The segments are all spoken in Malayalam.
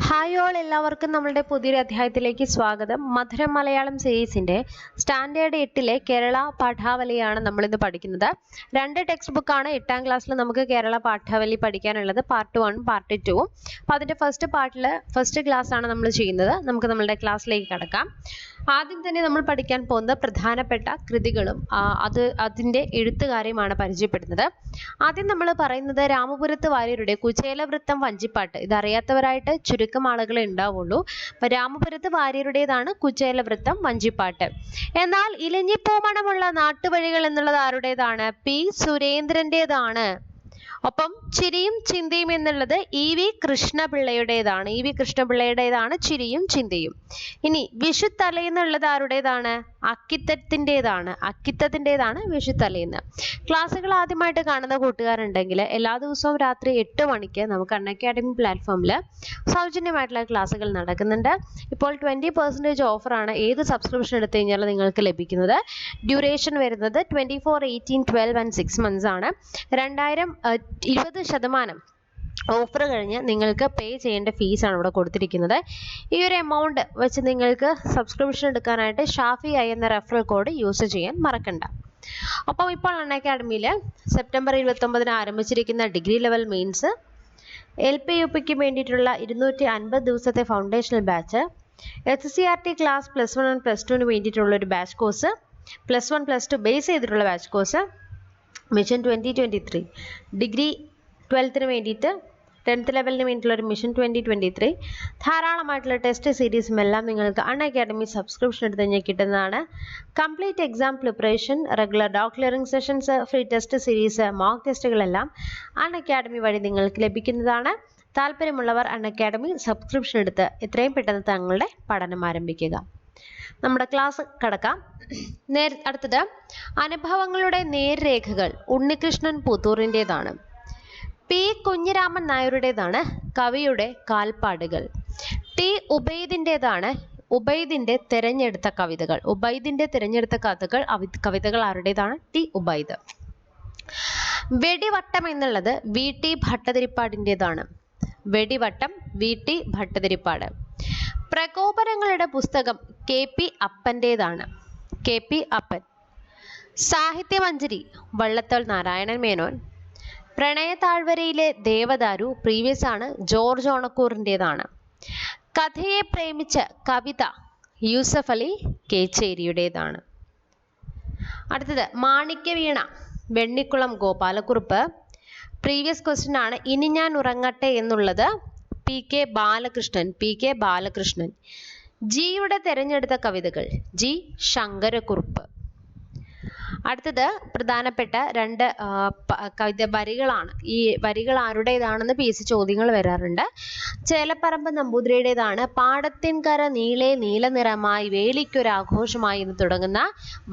ഹായ് ഓൾ, എല്ലാവർക്കും നമ്മളുടെ പുതിയൊരു അധ്യായത്തിലേക്ക് സ്വാഗതം. മധുരം മലയാളം സീരീസിന്റെ സ്റ്റാൻഡേർഡ് 8-ലെ കേരള പാഠാവലിയാണ് നമ്മളിന്ന് പഠിക്കുന്നത്. 2 ടെക്സ്റ്റ് ബുക്കാണ് 8ാം ക്ലാസ്സിൽ നമുക്ക് കേരള പാഠാവലി പഠിക്കാനുള്ളത്, പാർട്ട് 1 പാർട്ട് 2. അപ്പോൾ അതിന്റെ ഫസ്റ്റ് ക്ലാസ് ആണ് നമ്മൾ ചെയ്യുന്നത്. നമുക്ക് നമ്മളുടെ ക്ലാസ്സിലേക്ക് കടക്കാം. ആദ്യം തന്നെ നമ്മൾ പഠിക്കാൻ പോകുന്ന പ്രധാനപ്പെട്ട കൃതികളും അതിന്റെ എഴുത്തുകാരെയുമാണ് പരിചയപ്പെടുന്നത്. ആദ്യം നമ്മൾ പറയുന്നത് രാമപുരത്ത് വാര്യരുടെ കുചേലവൃത്തം വഞ്ചിപ്പാട്ട്. ഇതറിയാത്തവരായിട്ട് ചുരുക്കം ആളുകളെ ഉണ്ടാവുള്ളൂ. അപ്പൊ രാമപുരത്ത് വാര്യരുടേതാണ് കുചേലവൃത്തം വഞ്ചിപ്പാട്ട്. എന്നാൽ ഇലഞ്ഞിപ്പൂമണമുള്ള നാട്ടുവഴികൾ എന്നുള്ളത് ആരുടേതാണ്? പി സുരേന്ദ്രന്റേതാണ്. ഒപ്പം ചിരിയും ചിന്തയും എന്നുള്ളത് ഇ.വി. കൃഷ്ണപിള്ളയുടേതാണ്. ചിരിയും ചിന്തയും. ഇനി വിഷുത്തലേന്നുള്ളത് ആരുടേതാണ്? അക്കിത്തത്തിൻ്റെതാണ് വിഷുത്തലേന്ന്. ക്ലാസ്സുകൾ ആദ്യമായിട്ട് കാണുന്ന കൂട്ടുകാരുണ്ടെങ്കിൽ എല്ലാ ദിവസവും രാത്രി 8 മണിക്ക് നമുക്ക് അൺഅക്കാഡമി പ്ലാറ്റ്ഫോമിൽ സൗജന്യമായിട്ടുള്ള ക്ലാസ്സുകൾ നടക്കുന്നുണ്ട്. ഇപ്പോൾ 20% ഓഫറാണ് ഏത് സബ്സ്ക്രിപ്ഷൻ എടുത്തു കഴിഞ്ഞാൽ നിങ്ങൾക്ക് ലഭിക്കുന്നത്. ഡ്യൂറേഷൻ വരുന്നത് 24, 18, 12 and 6 months ആണ്. 20% ഓഫർ കഴിഞ്ഞ് നിങ്ങൾക്ക് പേ ചെയ്യേണ്ട ഫീസാണ് ഇവിടെ കൊടുത്തിരിക്കുന്നത്. ഈ ഒരു എമൗണ്ട് വെച്ച് നിങ്ങൾക്ക് സബ്സ്ക്രിപ്ഷൻ എടുക്കാനായിട്ട് ഷാഫി ഐ എന്ന റെഫറൽ കോഡ് യൂസ് ചെയ്യാൻ മറക്കണ്ട. അപ്പം ഇപ്പോൾ അൺഅക്കാഡമിയിൽ സെപ്റ്റംബർ 29 ആരംഭിച്ചിരിക്കുന്ന ഡിഗ്രി ലെവൽ മെയിൻസ്, LP UPക്ക് വേണ്ടിയിട്ടുള്ള 250 ദിവസത്തെ foundational batch, SCRT class +1 and +2 വേണ്ടിയിട്ടുള്ള ഒരു ബാച്ച് കോഴ്സ്, +1 +2 ബേസ് ചെയ്തിട്ടുള്ള ബാച്ച് കോഴ്സ്, മിഷൻ 2023, ഡിഗ്രി 12ന് വേണ്ടിയിട്ട് 10th ലെവലിന് വേണ്ടിയിട്ടുള്ള ഒരു മിഷൻ 2023, ധാരാളമായിട്ടുള്ള ടെസ്റ്റ് സീരീസും എല്ലാം നിങ്ങൾക്ക് അൺഅക്കാഡമി സബ്സ്ക്രിപ്ഷൻ എടുത്ത് കഴിഞ്ഞാൽ കിട്ടുന്നതാണ്. Complete exam preparation, regular doubt clearing sessions, free test series, mock ടെസ്റ്റുകളെല്ലാം അൺഅക്കാഡമി വഴി നിങ്ങൾക്ക് ലഭിക്കുന്നതാണ്. താല്പര്യമുള്ളവർ അൺഅക്കാഡമി സബ്സ്ക്രിപ്ഷൻ എടുത്ത് എത്രയും പെട്ടെന്ന് തങ്ങളുടെ പഠനം ആരംഭിക്കുക. നമ്മുടെ ക്ലാസ് കടക്കാം. അടുത്തത് അനുഭവങ്ങളുടെ നേർരേഖകൾ. ഉണ്ണികൃഷ്ണൻ പുത്തൂറിൻ്റെതാണ്. പി കുഞ്ഞിരാമൻ നായരുടേതാണ് കവിയുടെ കാൽപ്പാടുകൾ. ടി ഉബൈദിൻ്റെതാണ് ഉബൈദിന്റെ തിരഞ്ഞെടുത്ത കവിതകൾ ആരുടേതാണ്? ടി ഉബൈദ്. വെടിവട്ടം എന്നുള്ളത് VT ഭട്ടതിരിപ്പാടിൻ്റെതാണ്. VT ഭട്ടതിരിപ്പാട്. പ്രകോപനങ്ങളുടെ പുസ്തകം KP അപ്പൻ്റെതാണ്. KP അപ്പൻ. സാഹിത്യമഞ്ജരി വള്ളത്തോൾ നാരായണൻ മേനോൻ. പ്രണയതാഴ്വരയിലെ ദേവദാരു പ്രീവിയസ് ആണ്, ജോർജ് ഓണക്കൂറിൻ്റെതാണ്. കഥയെ പ്രേമിച്ച കവിത യൂസഫ് അലി കേച്ചേരിയുടേതാണ്. അടുത്തത് മാണിക്യവീണ വെണ്ണിക്കുളം ഗോപാലക്കുറുപ്പ്. പ്രീവിയസ് ക്വസ്റ്റ്യൻ ആണ്. ഇനി ഞാൻ ഉറങ്ങട്ടെ എന്നുള്ളത് PK ബാലകൃഷ്ണൻ. ജിയുടെ തിരഞ്ഞെടുത്ത കവിതകൾ G ശങ്കരക്കുറുപ്പ്. അടുത്തത് പ്രധാനപ്പെട്ട 2 കവിത വരികളാണ്. ഈ വരികൾ ആരുടേതാണെന്ന് PSC ചോദ്യങ്ങൾ വരാറുണ്ട്. ചേലപ്പറമ്പ് നമ്പൂതിരിയുടേതാണ്. പാടത്തിൻകര നീളെ നീലനിറമായി വേലിക്കൊരാഘോഷമായി എന്ന് തുടങ്ങുന്ന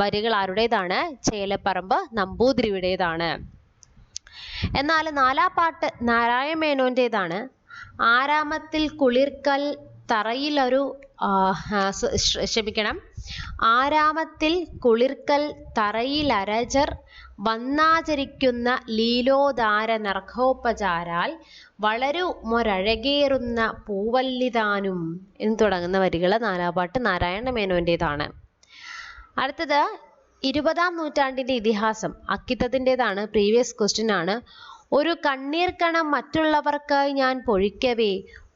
വരികൾ ആരുടേതാണ്? ചേലപ്പറമ്പ് നമ്പൂതിരിയുടേതാണ്. എന്നാൽ 4ാം പാട്ട് നാരായണ മേനോന്റേതാണ്. ആരാമത്തിൽ കുളിർക്കൽ തറയിലരജർ വന്നാചരിക്കുന്ന ലീലോദാര നർഘോപചാരാൽ വളരുമൊരഴകേറുന്ന പൂവല്ലിതാനും എന്ന് തുടങ്ങുന്ന വരികൾ 4ാം പാട്ട് നാരായണ മേനോന്റേതാണ്. അടുത്തത് 20ാം നൂറ്റാണ്ടിന്റെ ഇതിഹാസം അക്കിത്തത്തിൻ്റെതാണ്. പ്രീവിയസ് ക്വസ്റ്റ്യൻ ആണ്. ഒരു കണ്ണീർ കണം മറ്റുള്ളവർക്കായി ഞാൻ പൊഴിക്കവേ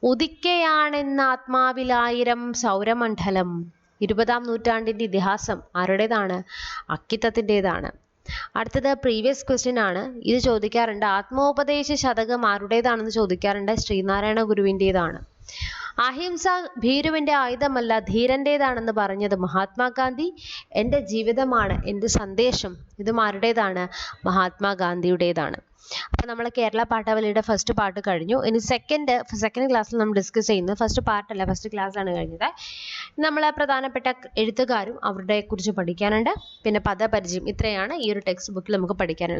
ഉദിക്കയാണെന്ന ആത്മാവിലായിരം സൗരമണ്ഡലം. 20ാം നൂറ്റാണ്ടിന്റെ ഇതിഹാസം ആരുടേതാണ്? അക്കിത്തത്തിൻ്റെതാണ്. അടുത്തത് പ്രീവിയസ് ക്വസ്റ്റ്യൻ ആണ്. ഇത് ചോദിക്കാറുണ്ട്. ആത്മോപദേശ ശതകം ആരുടേതാണെന്ന് ചോദിക്കാറുണ്ട്. ശ്രീനാരായണ ഗുരുവിൻ്റെതാണ്. അഹിംസ ഭീരുവിന്റെ ആയുധമല്ല ധീരന്റേതാണെന്ന് പറഞ്ഞത് മഹാത്മാഗാന്ധി. എൻ്റെ ജീവിതമാണ് എൻ്റെ സന്ദേശം. ഇതും ആരുടേതാണ്? മഹാത്മാഗാന്ധിയുടേതാണ്. അപ്പോൾ നമ്മൾ കേരള പാഠാവലിയുടെ ഫസ്റ്റ് പാർട്ട് കഴിഞ്ഞു. ഇനി സെക്കൻഡ് ക്ലാസ്സിൽ നമ്മൾ ഡിസ്കസ് ചെയ്യുന്നത് ഫസ്റ്റ് പാർട്ടല്ല, ഫസ്റ്റ് ക്ലാസ് ആണ് കഴിഞ്ഞത്. നമ്മൾ പ്രധാനപ്പെട്ട എഴുത്തുകാരും അവരുടെ കുറിച്ച് പഠിക്കാനുണ്ട്. പിന്നെ പദപരിചയം. ഇത്രയാണ് ഈ ഒരു ടെക്സ്റ്റ് ബുക്കിൽ നമുക്ക് പഠിക്കാനുള്ളത്.